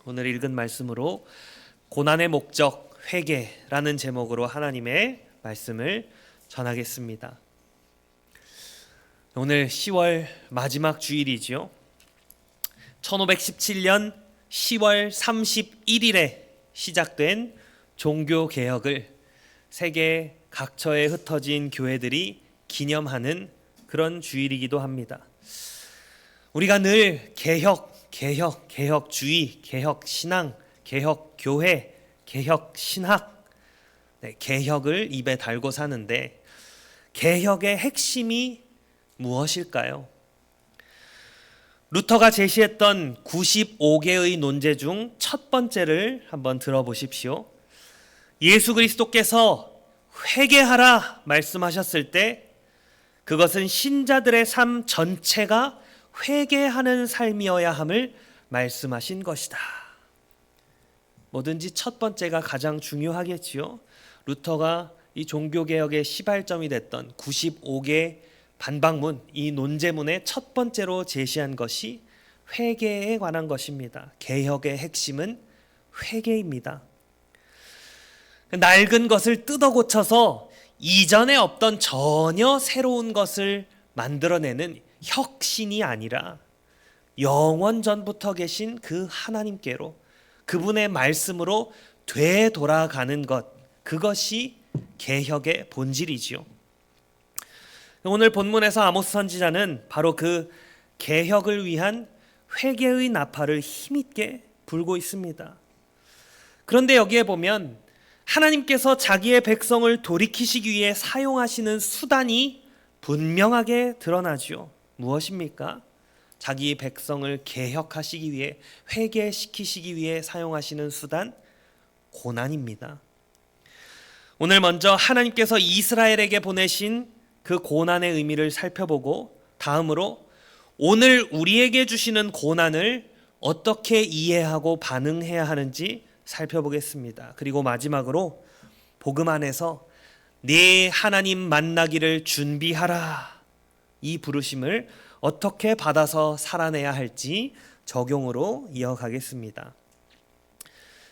오늘 읽은 말씀으로 고난의 목적 회개라는 제목으로 하나님의 말씀을 전하겠습니다. 오늘 10월 마지막 주일이지요. 1517년 10월 31일에 시작된 종교개혁을 세계 각처에 흩어진 교회들이 기념하는 그런 주일이기도 합니다. 우리가 늘 개혁주의, 개혁신앙, 개혁교회, 개혁신학, 개혁을 입에 달고 사는데 개혁의 핵심이 무엇일까요? 루터가 제시했던 95개의 논제 중 첫 번째를 한번 들어보십시오. 예수 그리스도께서 회개하라 말씀하셨을 때 그것은 신자들의 삶 전체가 회개하는 삶이어야 함을 말씀하신 것이다. 뭐든지 첫 번째가 가장 중요하겠지요. 루터가 이 종교개혁의 시발점이 됐던 95개 반박문, 이 논제문의 첫 번째로 제시한 것이 회개에 관한 것입니다. 개혁의 핵심은 회개입니다. 낡은 것을 뜯어 고쳐서 이전에 없던 전혀 새로운 것을 만들어내는 혁신이 아니라 영원 전부터 계신 그 하나님께로 그분의 말씀으로 되돌아가는 것, 그것이 개혁의 본질이지요. 오늘 본문에서 아모스 선지자는 바로 그 개혁을 위한 회개의 나팔을 힘있게 불고 있습니다. 그런데 여기에 보면 하나님께서 자기의 백성을 돌이키시기 위해 사용하시는 수단이 분명하게 드러나죠. 무엇입니까? 자기 백성을 개혁하시기 위해, 회개시키시기 위해 사용하시는 수단, 고난입니다. 오늘 먼저 하나님께서 이스라엘에게 보내신 그 고난의 의미를 살펴보고, 다음으로 오늘 우리에게 주시는 고난을 어떻게 이해하고 반응해야 하는지 살펴보겠습니다. 그리고 마지막으로 복음 안에서 네 하나님 만나기를 준비하라, 이 부르심을 어떻게 받아서 살아내야 할지 적용으로 이어가겠습니다.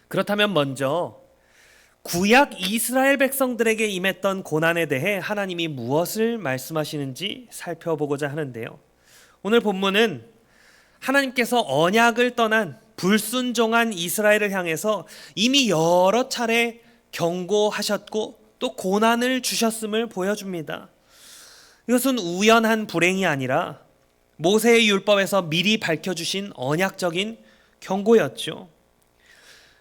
그렇다면 먼저 구약 이스라엘 백성들에게 임했던 고난에 대해 하나님이 무엇을 말씀하시는지 살펴보고자 하는데요. 오늘 본문은 하나님께서 언약을 떠난 불순종한 이스라엘을 향해서 이미 여러 차례 경고하셨고 또 고난을 주셨음을 보여줍니다. 이것은 우연한 불행이 아니라 모세의 율법에서 미리 밝혀주신 언약적인 경고였죠.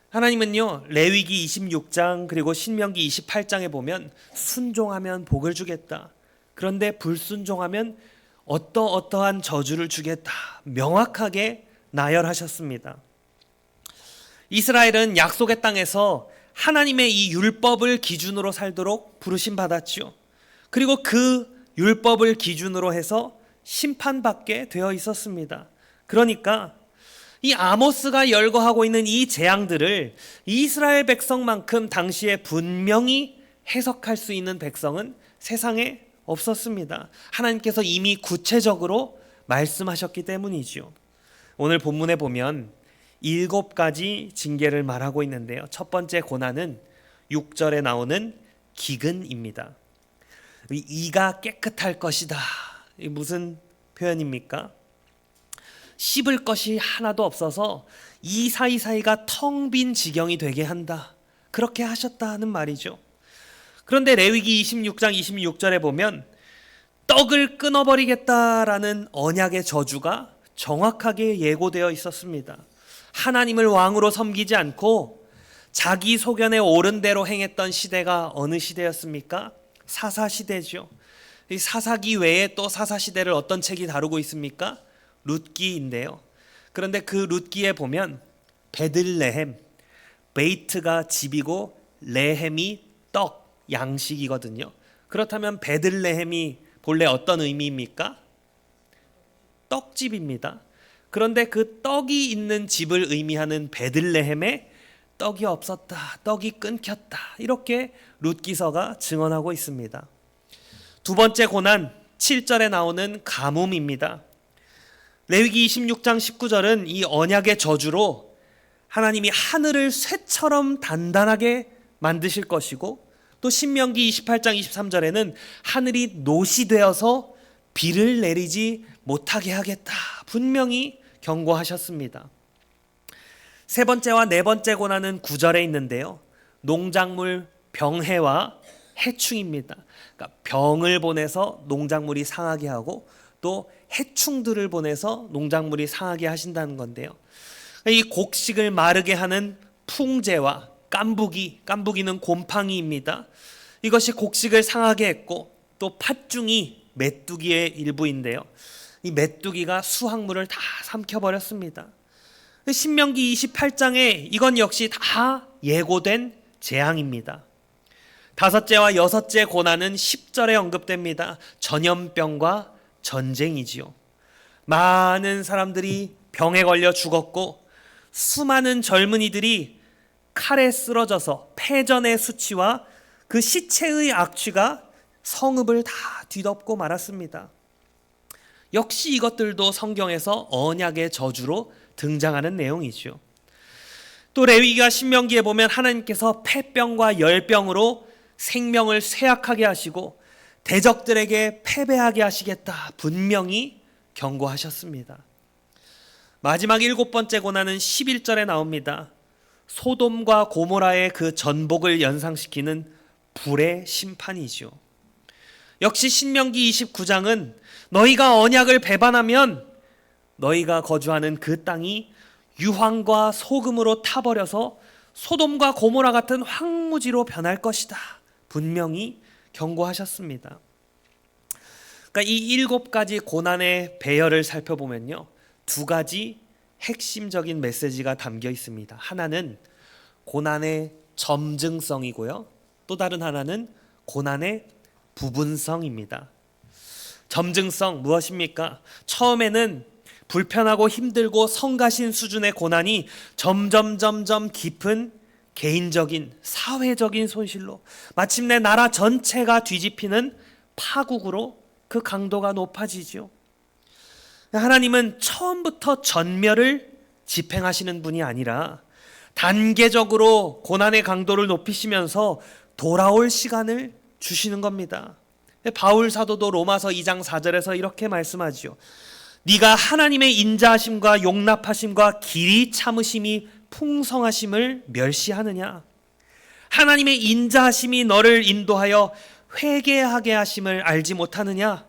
하나님은요, 레위기 26장 그리고 신명기 28장에 보면 순종하면 복을 주겠다, 그런데 불순종하면 어떠한 저주를 주겠다, 명확하게 나열하셨습니다. 이스라엘은 약속의 땅에서 하나님의 이 율법을 기준으로 살도록 부르심 받았죠. 그리고 그 율법을 기준으로 해서 심판받게 되어 있었습니다. 그러니까 이 아모스가 열거하고 있는 이 재앙들을 이스라엘 백성만큼 당시에 분명히 해석할 수 있는 백성은 세상에 없었습니다. 하나님께서 이미 구체적으로 말씀하셨기 때문이지요. 오늘 본문에 보면 7가지 징계를 말하고 있는데요. 첫 번째 고난은 6절에 나오는 기근입니다. 이가 깨끗할 것이다. 이 무슨 표현입니까? 씹을 것이 하나도 없어서 이 사이사이가 텅 빈 지경이 되게 한다, 그렇게 하셨다는 말이죠. 그런데 레위기 26장 26절에 보면 떡을 끊어버리겠다라는 언약의 저주가 정확하게 예고되어 있었습니다. 하나님을 왕으로 섬기지 않고 자기 소견에 옳은 대로 행했던 시대가 어느 시대였습니까? 사사시대죠. 이 사사기 외에 또 사사시대를 어떤 책이 다루고 있습니까? 룻기인데요. 그런데 그 룻기에 보면 베들레헴, 베이트가 집이고 레헴이 떡, 양식이거든요. 그렇다면 베들레헴이 본래 어떤 의미입니까? 떡집입니다. 그런데 그 떡이 있는 집을 의미하는 베들레헴에 떡이 없었다, 떡이 끊겼다, 이렇게 룻기서가 증언하고 있습니다. 두 번째 고난, 7절에 나오는 가뭄입니다. 레위기 26장 19절은 이 언약의 저주로 하나님이 하늘을 쇠처럼 단단하게 만드실 것이고, 또 신명기 28장 23절에는 하늘이 노시 되어서 비를 내리지 못하게 하겠다 분명히 경고하셨습니다. 세 번째와 네 번째 고난은 9절에 있는데요, 농작물 병해와 해충입니다. 그러니까 병을 보내서 농작물이 상하게 하고 또 해충들을 보내서 농작물이 상하게 하신다는 건데요, 이 곡식을 마르게 하는 풍제와 깐부기는 곰팡이입니다. 이것이 곡식을 상하게 했고, 또 팥중이 메뚜기의 일부인데요, 이 메뚜기가 수확물을 다 삼켜버렸습니다. 신명기 28장에 이건 역시 다 예고된 재앙입니다. 다섯째와 여섯째 고난은 10절에 언급됩니다. 전염병과 전쟁이지요. 많은 사람들이 병에 걸려 죽었고, 수많은 젊은이들이 칼에 쓰러져서 패전의 수치와 그 시체의 악취가 성읍을 다 뒤덮고 말았습니다. 역시 이것들도 성경에서 언약의 저주로 등장하는 내용이죠. 또 레위기와 신명기에 보면 하나님께서 폐병과 열병으로 생명을 쇠약하게 하시고 대적들에게 패배하게 하시겠다 분명히 경고하셨습니다. 마지막 일곱 번째 고난은 11절에 나옵니다. 소돔과 고모라의 그 전복을 연상시키는 불의 심판이죠. 역시 신명기 29장은 너희가 언약을 배반하면 너희가 거주하는 그 땅이 유황과 소금으로 타버려서 소돔과 고모라 같은 황무지로 변할 것이다 분명히 경고하셨습니다. 그러니까 이 일곱 가지 고난의 배열을 살펴보면요, 두 가지 핵심적인 메시지가 담겨 있습니다. 하나는 고난의 점증성이고요, 또 다른 하나는 고난의 부분성입니다. 점증성 무엇입니까? 처음에는 불편하고 힘들고 성가신 수준의 고난이 점점 깊은 개인적인 사회적인 손실로 마침내 나라 전체가 뒤집히는 파국으로 그 강도가 높아지죠. 하나님은 처음부터 전멸을 집행하시는 분이 아니라 단계적으로 고난의 강도를 높이시면서 돌아올 시간을 주시는 겁니다. 바울 사도도 로마서 2장 4절에서 이렇게 말씀하지요. 네가 하나님의 인자하심과 용납하심과 길이 참으심이 풍성하심을 멸시하느냐? 하나님의 인자하심이 너를 인도하여 회개하게 하심을 알지 못하느냐?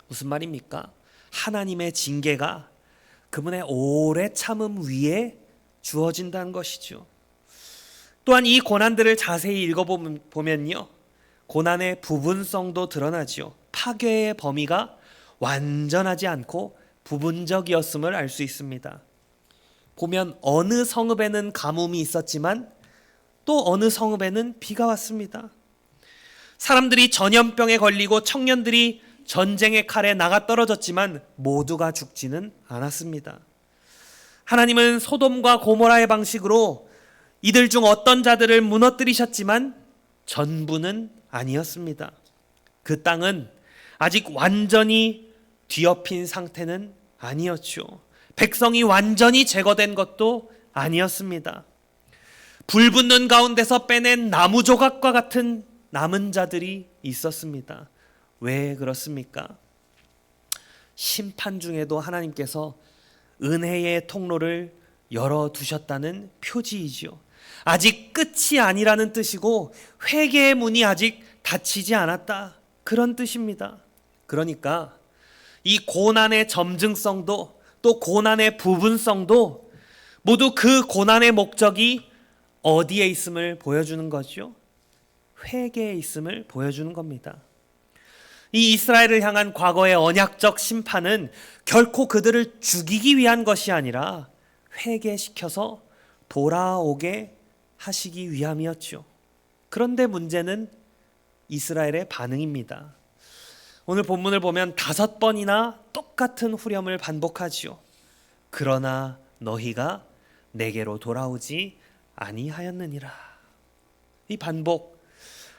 무슨 말입니까? 하나님의 징계가 그분의 오래 참음 위에 주어진다는 것이죠. 또한 이 고난들을 자세히 읽어보면요, 고난의 부분성도 드러나지요. 파괴의 범위가 완전하지 않고 부분적이었음을 알 수 있습니다. 보면 어느 성읍에는 가뭄이 있었지만 또 어느 성읍에는 비가 왔습니다. 사람들이 전염병에 걸리고 청년들이 전쟁의 칼에 나가 떨어졌지만 모두가 죽지는 않았습니다. 하나님은 소돔과 고모라의 방식으로 이들 중 어떤 자들을 무너뜨리셨지만 전부는 아니었습니다. 그 땅은 아직 완전히 뒤엎인 상태는 아니었죠. 백성이 완전히 제거된 것도 아니었습니다. 불 붙는 가운데서 빼낸 나무 조각과 같은 남은 자들이 있었습니다. 왜 그렇습니까? 심판 중에도 하나님께서 은혜의 통로를 열어두셨다는 표지이지요. 아직 끝이 아니라는 뜻이고 회개의 문이 아직 닫히지 않았다, 그런 뜻입니다. 그러니까 이 고난의 점증성도 또 고난의 부분성도 모두 그 고난의 목적이 어디에 있음을 보여주는 거죠? 회개에 있음을 보여주는 겁니다. 이 이스라엘을 향한 과거의 언약적 심판은 결코 그들을 죽이기 위한 것이 아니라 회개시켜서 돌아오게 하시기 위함이었죠. 그런데 문제는 이스라엘의 반응입니다. 오늘 본문을 보면 5번이나 똑같은 후렴을 반복하지요. 그러나 너희가 내게로 돌아오지 아니하였느니라. 이 반복,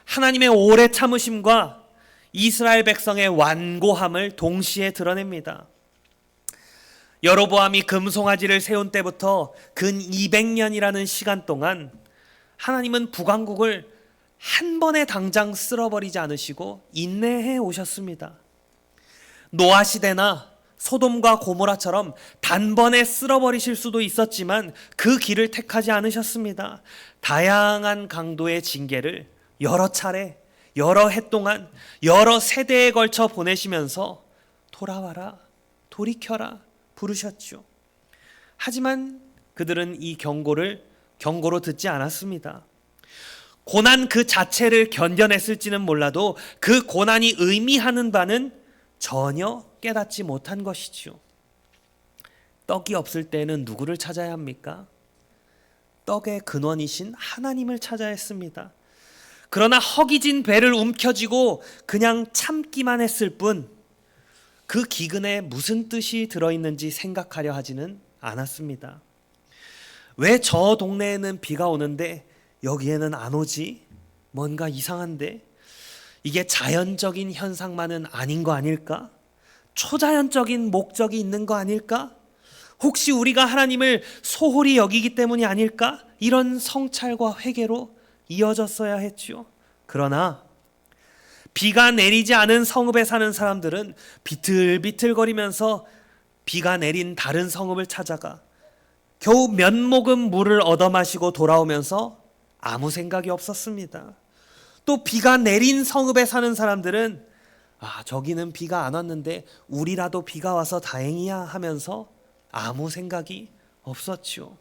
하나님의 오래 참으심과 이스라엘 백성의 완고함을 동시에 드러냅니다. 여로보암이 금송아지를 세운 때부터 근 200년이라는 시간 동안 하나님은 북왕국을 한 번에 당장 쓸어버리지 않으시고 인내해 오셨습니다. 노아 시대나 소돔과 고모라처럼 단번에 쓸어버리실 수도 있었지만 그 길을 택하지 않으셨습니다. 다양한 강도의 징계를 여러 차례, 여러 해 동안, 여러 세대에 걸쳐 보내시면서 돌아와라, 돌이켜라 부르셨죠. 하지만 그들은 이 경고로 듣지 않았습니다. 고난 그 자체를 견뎌냈을지는 몰라도 그 고난이 의미하는 바는 전혀 깨닫지 못한 것이죠. 떡이 없을 때는 누구를 찾아야 합니까? 떡의 근원이신 하나님을 찾아야 했습니다. 그러나 허기진 배를 움켜쥐고 그냥 참기만 했을 뿐 그 기근에 무슨 뜻이 들어있는지 생각하려 하지는 않았습니다. 왜 저 동네에는 비가 오는데 여기에는 안 오지? 뭔가 이상한데? 이게 자연적인 현상만은 아닌 거 아닐까? 초자연적인 목적이 있는 거 아닐까? 혹시 우리가 하나님을 소홀히 여기기 때문이 아닐까? 이런 성찰과 회개로 이어졌어야 했죠. 그러나 비가 내리지 않은 성읍에 사는 사람들은 비틀비틀거리면서 비가 내린 다른 성읍을 찾아가 겨우 몇 모금 물을 얻어 마시고 돌아오면서 아무 생각이 없었습니다. 또 비가 내린 성읍에 사는 사람들은 저기는 비가 안 왔는데 우리라도 비가 와서 다행이야 하면서 아무 생각이 없었죠.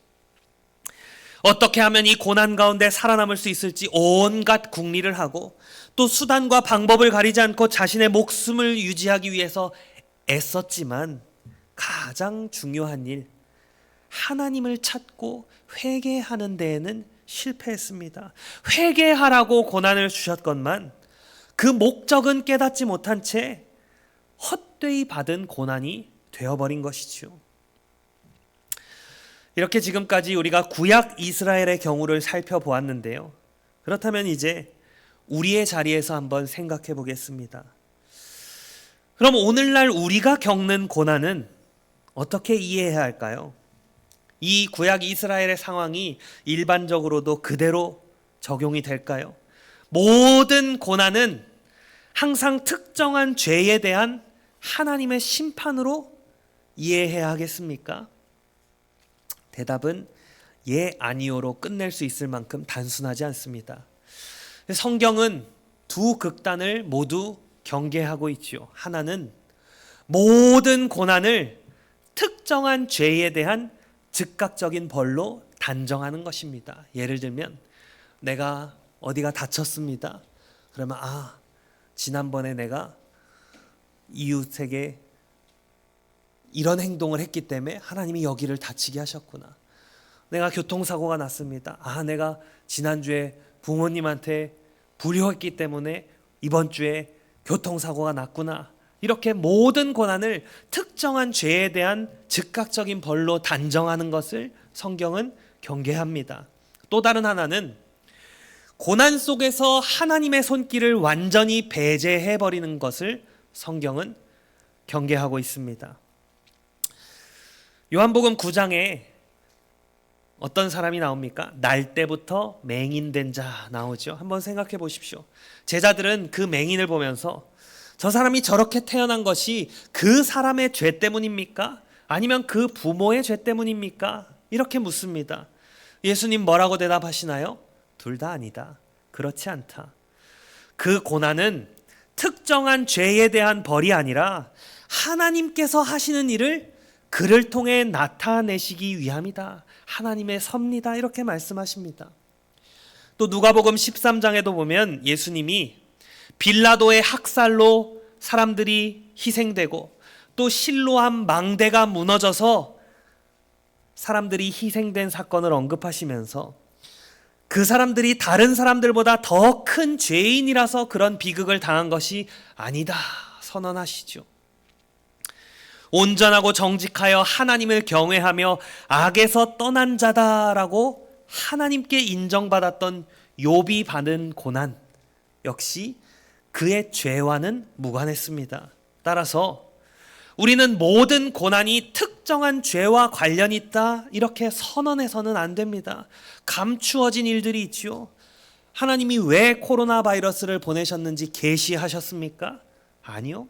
어떻게 하면 이 고난 가운데 살아남을 수 있을지 온갖 궁리를 하고 또 수단과 방법을 가리지 않고 자신의 목숨을 유지하기 위해서 애썼지만 가장 중요한 일, 하나님을 찾고 회개하는 데에는 실패했습니다. 회개하라고 고난을 주셨건만 그 목적은 깨닫지 못한 채 헛되이 받은 고난이 되어버린 것이죠. 이렇게 지금까지 우리가 구약 이스라엘의 경우를 살펴보았는데요. 그렇다면 이제 우리의 자리에서 한번 생각해 보겠습니다. 그럼 오늘날 우리가 겪는 고난은 어떻게 이해해야 할까요? 이 구약 이스라엘의 상황이 일반적으로도 그대로 적용이 될까요? 모든 고난은 항상 특정한 죄에 대한 하나님의 심판으로 이해해야 하겠습니까? 대답은 예, 아니요로 끝낼 수 있을 만큼 단순하지 않습니다. 성경은 두 극단을 모두 경계하고 있죠. 하나는 모든 고난을 특정한 죄에 대한 즉각적인 벌로 단정하는 것입니다. 예를 들면 내가 어디가 다쳤습니다. 그러면 지난번에 내가 이웃에게 이런 행동을 했기 때문에 하나님이 여기를 다치게 하셨구나. 내가 교통사고가 났습니다. 내가 지난주에 부모님한테 불효했기 때문에 이번 주에 교통사고가 났구나. 이렇게 모든 고난을 특정한 죄에 대한 즉각적인 벌로 단정하는 것을 성경은 경계합니다. 또 다른 하나는 고난 속에서 하나님의 손길을 완전히 배제해버리는 것을 성경은 경계하고 있습니다. 요한복음 9장에 어떤 사람이 나옵니까? 날 때부터 맹인된 자 나오죠. 한번 생각해 보십시오. 제자들은 그 맹인을 보면서 저 사람이 저렇게 태어난 것이 그 사람의 죄 때문입니까? 아니면 그 부모의 죄 때문입니까? 이렇게 묻습니다. 예수님 뭐라고 대답하시나요? 둘 다 아니다. 그렇지 않다. 그 고난은 특정한 죄에 대한 벌이 아니라 하나님께서 하시는 일을 그를 통해 나타내시기 위함이다. 하나님의 섭니다. 이렇게 말씀하십니다. 또 누가복음 13장에도 보면 예수님이 빌라도의 학살로 사람들이 희생되고 또 실로암 망대가 무너져서 사람들이 희생된 사건을 언급하시면서 그 사람들이 다른 사람들보다 더 큰 죄인이라서 그런 비극을 당한 것이 아니다 선언하시죠. 온전하고 정직하여 하나님을 경외하며 악에서 떠난 자다라고 하나님께 인정받았던 욥이 받은 고난 역시 그의 죄와는 무관했습니다. 따라서 우리는 모든 고난이 특정한 죄와 관련이 있다 이렇게 선언해서는 안 됩니다. 감추어진 일들이 있지요. 하나님이 왜 코로나 바이러스를 보내셨는지 계시하셨습니까? 아니요.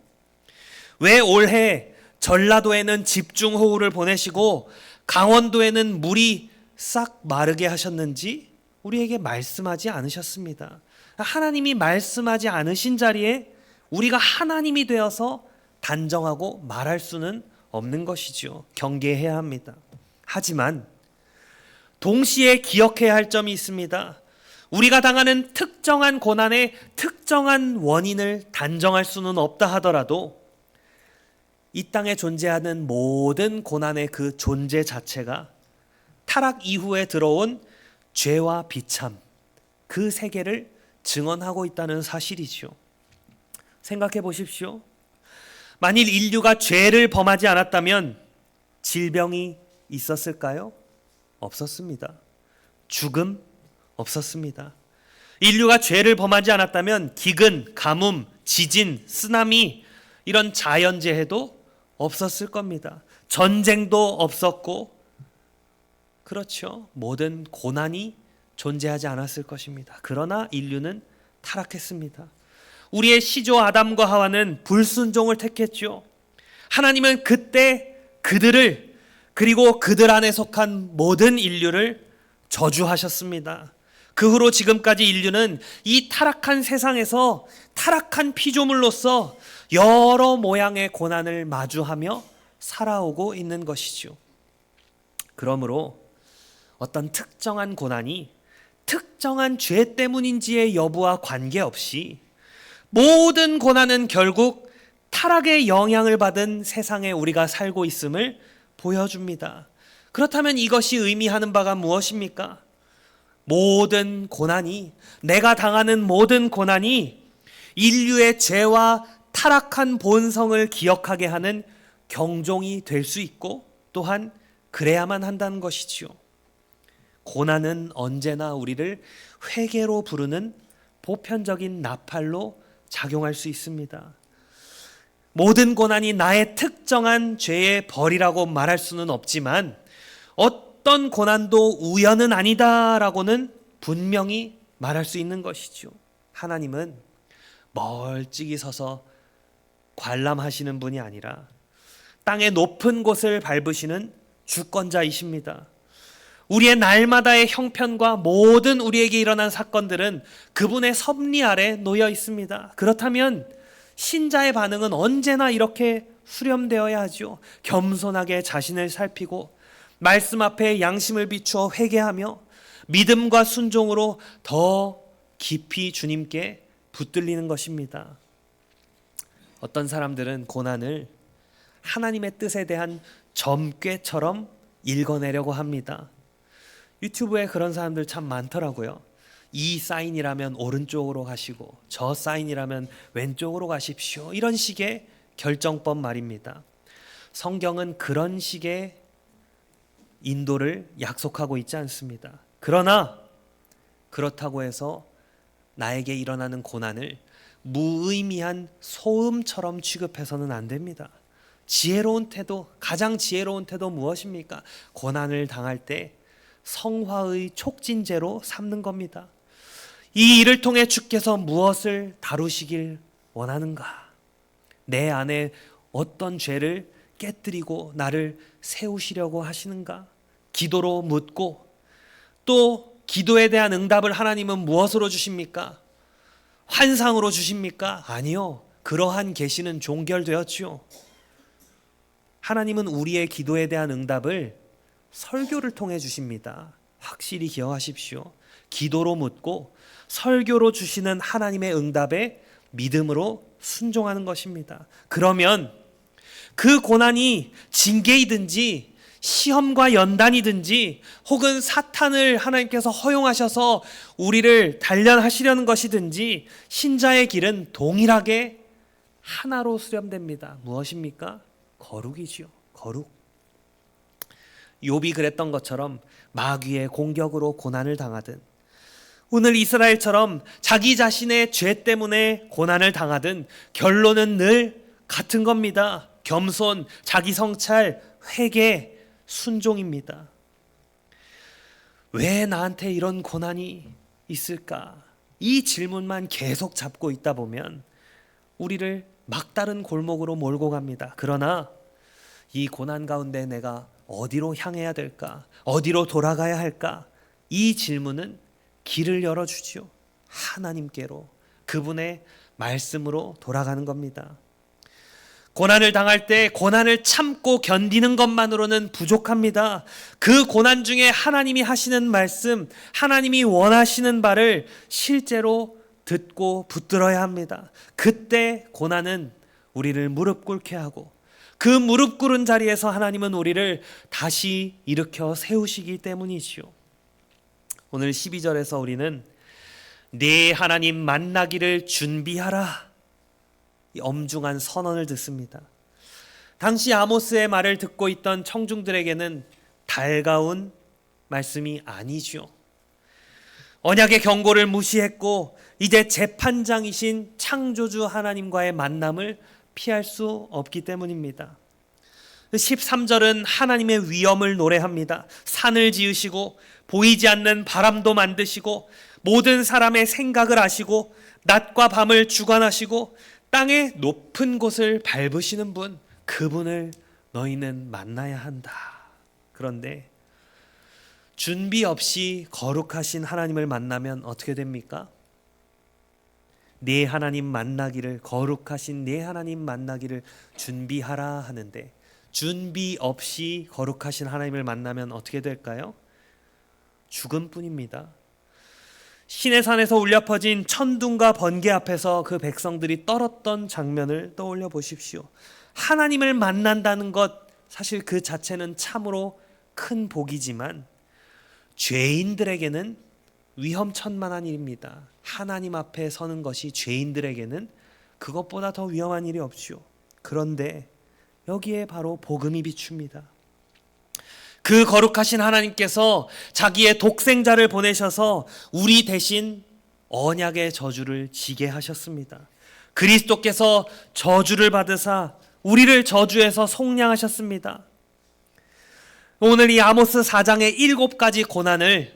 왜 올해 전라도에는 집중호우를 보내시고 강원도에는 물이 싹 마르게 하셨는지 우리에게 말씀하지 않으셨습니다. 하나님이 말씀하지 않으신 자리에 우리가 하나님이 되어서 단정하고 말할 수는 없는 것이죠. 경계해야 합니다. 하지만 동시에 기억해야 할 점이 있습니다. 우리가 당하는 특정한 고난의 특정한 원인을 단정할 수는 없다 하더라도 이 땅에 존재하는 모든 고난의 그 존재 자체가 타락 이후에 들어온 죄와 비참, 그 세계를 증언하고 있다는 사실이죠. 생각해 보십시오. 만일 인류가 죄를 범하지 않았다면 질병이 있었을까요? 없었습니다. 죽음 없었습니다. 인류가 죄를 범하지 않았다면 기근, 가뭄, 지진, 쓰나미 이런 자연재해도 없었을 겁니다. 전쟁도 없었고 그렇죠. 모든 고난이 존재하지 않았을 것입니다. 그러나 인류는 타락했습니다. 우리의 시조 아담과 하와는 불순종을 택했죠. 하나님은 그때 그들을 그리고 그들 안에 속한 모든 인류를 저주하셨습니다. 그 후로 지금까지 인류는 이 타락한 세상에서 타락한 피조물로서 여러 모양의 고난을 마주하며 살아오고 있는 것이죠. 그러므로 어떤 특정한 고난이 특정한 죄 때문인지의 여부와 관계없이 모든 고난은 결국 타락의 영향을 받은 세상에 우리가 살고 있음을 보여줍니다. 그렇다면 이것이 의미하는 바가 무엇입니까? 모든 고난이, 내가 당하는 모든 고난이 인류의 죄와 타락한 본성을 기억하게 하는 경종이 될 수 있고 또한 그래야만 한다는 것이지요. 고난은 언제나 우리를 회개로 부르는 보편적인 나팔로 작용할 수 있습니다. 모든 고난이 나의 특정한 죄의 벌이라고 말할 수는 없지만 어떤 고난도 우연은 아니다라고는 분명히 말할 수 있는 것이죠. 하나님은 멀찍이 서서 관람하시는 분이 아니라 땅의 높은 곳을 밟으시는 주권자이십니다. 우리의 날마다의 형편과 모든 우리에게 일어난 사건들은 그분의 섭리 아래 놓여 있습니다. 그렇다면 신자의 반응은 언제나 이렇게 수렴되어야 하죠. 겸손하게 자신을 살피고 말씀 앞에 양심을 비추어 회개하며 믿음과 순종으로 더 깊이 주님께 붙들리는 것입니다. 어떤 사람들은 고난을 하나님의 뜻에 대한 점괘처럼 읽어내려고 합니다. 유튜브에 그런 사람들 참 많더라고요. 이 사인이라면 오른쪽으로 가시고 저 사인이라면 왼쪽으로 가십시오. 이런 식의 결정법 말입니다. 성경은 그런 식의 인도를 약속하고 있지 않습니다. 그러나 그렇다고 해서 나에게 일어나는 고난을 무의미한 소음처럼 취급해서는 안 됩니다. 지혜로운 태도, 가장 지혜로운 태도 무엇입니까? 고난을 당할 때 성화의 촉진제로 삼는 겁니다. 이 일을 통해 주께서 무엇을 다루시길 원하는가? 내 안에 어떤 죄를 깨뜨리고 나를 세우시려고 하시는가? 기도로 묻고 또 기도에 대한 응답을 하나님은 무엇으로 주십니까? 환상으로 주십니까? 아니요. 그러한 계시는 종결되었지요. 하나님은 우리의 기도에 대한 응답을 설교를 통해 주십니다. 확실히 기억하십시오. 기도로 묻고 설교로 주시는 하나님의 응답에 믿음으로 순종하는 것입니다. 그러면 그 고난이 징계이든지 시험과 연단이든지 혹은 사탄을 하나님께서 허용하셔서 우리를 단련하시려는 것이든지 신자의 길은 동일하게 하나로 수렴됩니다. 무엇입니까? 거룩이지요. 거룩. 욥이 그랬던 것처럼 마귀의 공격으로 고난을 당하든 오늘 이스라엘처럼 자기 자신의 죄 때문에 고난을 당하든 결론은 늘 같은 겁니다. 겸손, 자기 성찰, 회개, 순종입니다. 왜 나한테 이런 고난이 있을까? 이 질문만 계속 잡고 있다 보면 우리를 막다른 골목으로 몰고 갑니다. 그러나 이 고난 가운데 내가 어디로 향해야 될까? 어디로 돌아가야 할까? 이 질문은 길을 열어주지요. 하나님께로, 그분의 말씀으로 돌아가는 겁니다. 고난을 당할 때 고난을 참고 견디는 것만으로는 부족합니다. 그 고난 중에 하나님이 하시는 말씀, 하나님이 원하시는 바를 실제로 듣고 붙들어야 합니다. 그때 고난은 우리를 무릎 꿇게 하고 그 무릎 꿇은 자리에서 하나님은 우리를 다시 일으켜 세우시기 때문이지요. 오늘 12절에서 우리는 네 하나님 만나기를 준비하라, 이 엄중한 선언을 듣습니다. 당시 아모스의 말을 듣고 있던 청중들에게는 달가운 말씀이 아니죠. 언약의 경고를 무시했고 이제 재판장이신 창조주 하나님과의 만남을 피할 수 없기 때문입니다. 13절은 하나님의 위엄을 노래합니다. 산을 지으시고 보이지 않는 바람도 만드시고 모든 사람의 생각을 아시고 낮과 밤을 주관하시고 땅의 높은 곳을 밟으시는 분, 그분을 너희는 만나야 한다. 그런데 준비 없이 거룩하신 하나님을 만나면 어떻게 됩니까? 네 하나님 만나기를, 거룩하신 네 하나님 만나기를 준비하라 하는데 준비 없이 거룩하신 하나님을 만나면 어떻게 될까요? 죽음뿐입니다. 시내산에서 울려 퍼진 천둥과 번개 앞에서 그 백성들이 떨었던 장면을 떠올려 보십시오. 하나님을 만난다는 것, 사실 그 자체는 참으로 큰 복이지만 죄인들에게는 위험천만한 일입니다. 하나님 앞에 서는 것이 죄인들에게는 그것보다 더 위험한 일이 없죠. 그런데 여기에 바로 복음이 비춥니다. 그 거룩하신 하나님께서 자기의 독생자를 보내셔서 우리 대신 언약의 저주를 지게 하셨습니다. 그리스도께서 저주를 받으사 우리를 저주해서 속량하셨습니다. 오늘 이 아모스 4장의 7가지 고난을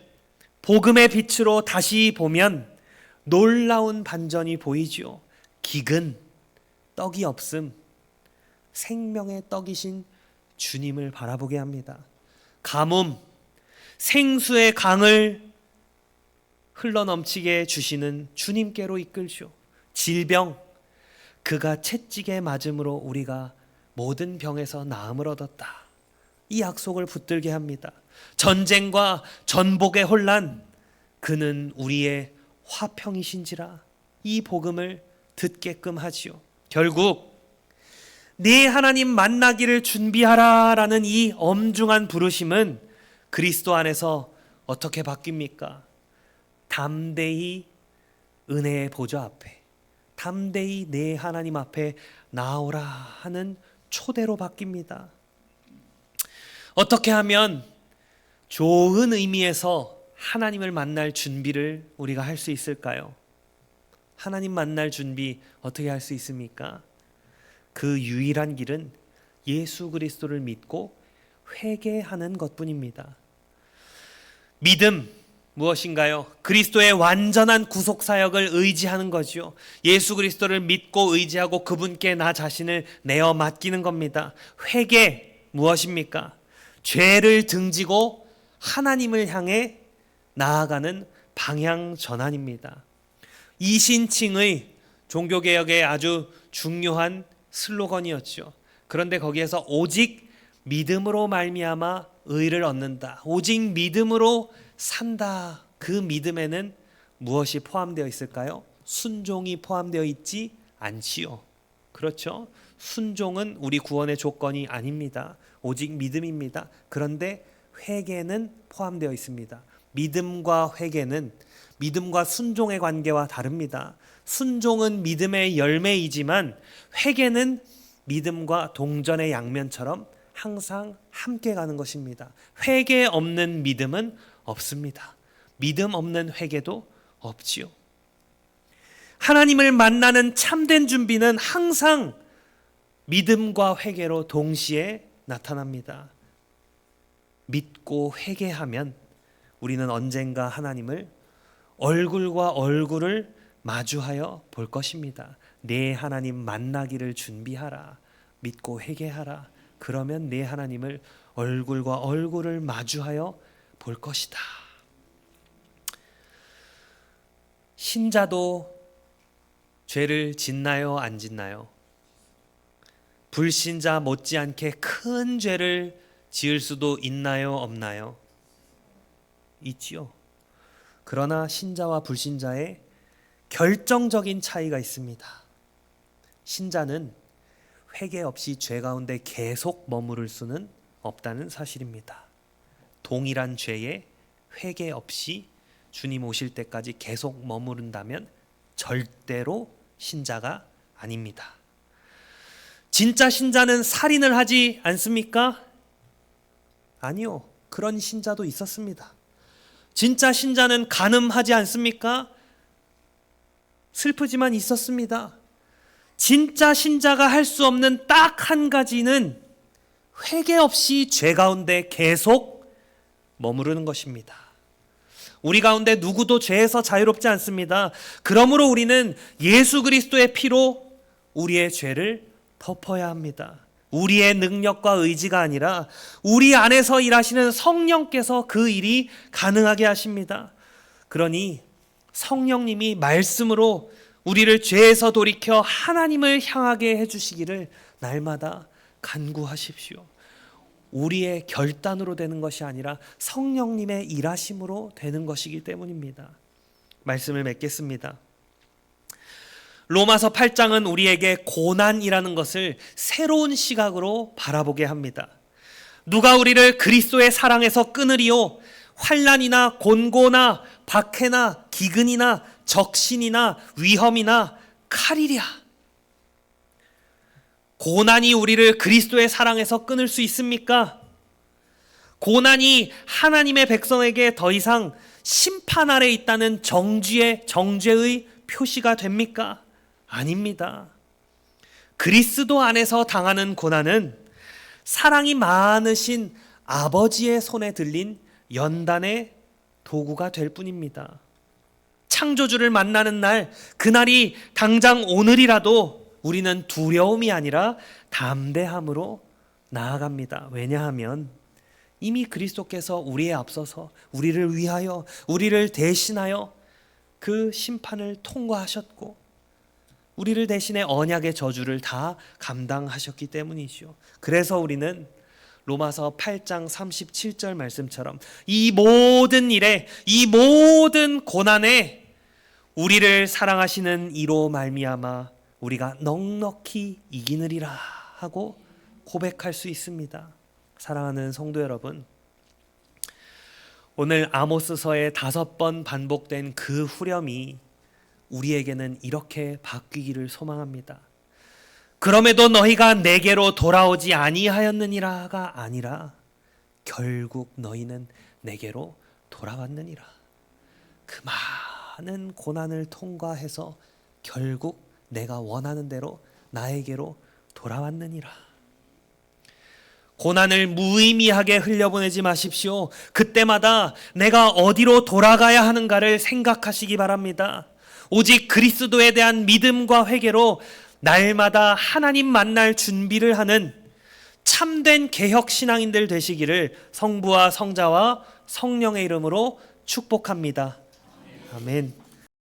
복음의 빛으로 다시 보면 놀라운 반전이 보이지요. 기근, 떡이 없음, 생명의 떡이신 주님을 바라보게 합니다. 가뭄, 생수의 강을 흘러넘치게 주시는 주님께로 이끌죠. 질병, 그가 채찍에 맞음으로 우리가 모든 병에서 나음을 얻었다. 이 약속을 붙들게 합니다. 전쟁과 전복의 혼란, 그는 우리의 화평이신지라, 이 복음을 듣게끔 하지요. 결국 네 하나님 만나기를 준비하라 라는 이 엄중한 부르심은 그리스도 안에서 어떻게 바뀝니까? 담대히 은혜의 보좌 앞에, 담대히 네 하나님 앞에 나오라 하는 초대로 바뀝니다. 어떻게 하면 좋은 의미에서 하나님을 만날 준비를 우리가 할 수 있을까요? 하나님 만날 준비 어떻게 할 수 있습니까? 그 유일한 길은 예수 그리스도를 믿고 회개하는 것뿐입니다. 믿음 무엇인가요? 그리스도의 완전한 구속 사역을 의지하는 거죠. 예수 그리스도를 믿고 의지하고 그분께 나 자신을 내어 맡기는 겁니다. 회개 무엇입니까? 죄를 등지고 하나님을 향해 나아가는 방향 전환입니다. 이신칭의 종교개혁의 아주 중요한 슬로건이었죠. 그런데 거기에서 오직 믿음으로 말미암아 의를 얻는다, 오직 믿음으로 산다, 그 믿음에는 무엇이 포함되어 있을까요? 순종이 포함되어 있지 않지요. 그렇죠? 순종은 우리 구원의 조건이 아닙니다. 오직 믿음입니다. 그런데 회개는 포함되어 있습니다. 믿음과 회개는 믿음과 순종의 관계와 다릅니다. 순종은 믿음의 열매이지만 회개는 믿음과 동전의 양면처럼 항상 함께 가는 것입니다. 회개 없는 믿음은 없습니다. 믿음 없는 회개도 없지요. 하나님을 만나는 참된 준비는 항상 믿음과 회개로 동시에 나타납니다. 믿고 회개하면 우리는 언젠가 하나님을 얼굴과 얼굴을 마주하여 볼 것입니다. 내 하나님 만나기를 준비하라. 믿고 회개하라. 그러면 내 하나님을 얼굴과 얼굴을 마주하여 볼 것이다. 신자도 죄를 짓나요, 안 짓나요? 불신자 못지않게 큰 죄를 지을 수도 있나요, 없나요? 있지요. 그러나 신자와 불신자의 결정적인 차이가 있습니다. 신자는 회개 없이 죄 가운데 계속 머무를 수는 없다는 사실입니다. 동일한 죄에 회개 없이 주님 오실 때까지 계속 머무른다면 절대로 신자가 아닙니다. 진짜 신자는 살인을 하지 않습니까? 아니요. 그런 신자도 있었습니다. 진짜 신자는 간음하지 않습니까? 슬프지만 있었습니다. 진짜 신자가 할 수 없는 딱 한 가지는 회개 없이 죄 가운데 계속 머무르는 것입니다. 우리 가운데 누구도 죄에서 자유롭지 않습니다. 그러므로 우리는 예수 그리스도의 피로 우리의 죄를 덮어야 합니다. 우리의 능력과 의지가 아니라 우리 안에서 일하시는 성령께서 그 일이 가능하게 하십니다. 그러니 성령님이 말씀으로 우리를 죄에서 돌이켜 하나님을 향하게 해주시기를 날마다 간구하십시오. 우리의 결단으로 되는 것이 아니라 성령님의 일하심으로 되는 것이기 때문입니다. 말씀을 맺겠습니다. 로마서 8장은 우리에게 고난이라는 것을 새로운 시각으로 바라보게 합니다. 누가 우리를 그리스도의 사랑에서 끊으리요? 환난이나 곤고나 박해나 기근이나 적신이나 위험이나 칼이랴. 고난이 우리를 그리스도의 사랑에서 끊을 수 있습니까? 고난이 하나님의 백성에게 더 이상 심판 아래 있다는 정죄의 표시가 됩니까? 아닙니다. 그리스도 안에서 당하는 고난은 사랑이 많으신 아버지의 손에 들린 연단의 도구가 될 뿐입니다. 창조주를 만나는 날, 그날이 당장 오늘이라도 우리는 두려움이 아니라 담대함으로 나아갑니다. 왜냐하면 이미 그리스도께서 우리에 앞서서 우리를 위하여, 우리를 대신하여 그 심판을 통과하셨고 우리를 대신해 언약의 저주를 다 감당하셨기 때문이죠. 그래서 우리는 로마서 8장 37절 말씀처럼 이 모든 일에, 이 모든 고난에 우리를 사랑하시는 이로 말미암아 우리가 넉넉히 이기느리라 하고 고백할 수 있습니다. 사랑하는 성도 여러분, 오늘 아모스서에 5번 반복된 그 후렴이 우리에게는 이렇게 바뀌기를 소망합니다. 그럼에도 너희가 내게로 돌아오지 아니하였느니라가 아니라 결국 너희는 내게로 돌아왔느니라. 그 많은 고난을 통과해서 결국 내가 원하는 대로 나에게로 돌아왔느니라. 고난을 무의미하게 흘려보내지 마십시오. 그때마다 내가 어디로 돌아가야 하는가를 생각하시기 바랍니다. 오직 그리스도에 대한 믿음과 회개로 날마다 하나님 만날 준비를 하는 참된 개혁 신앙인들 되시기를 성부와 성자와 성령의 이름으로 축복합니다. 아멘.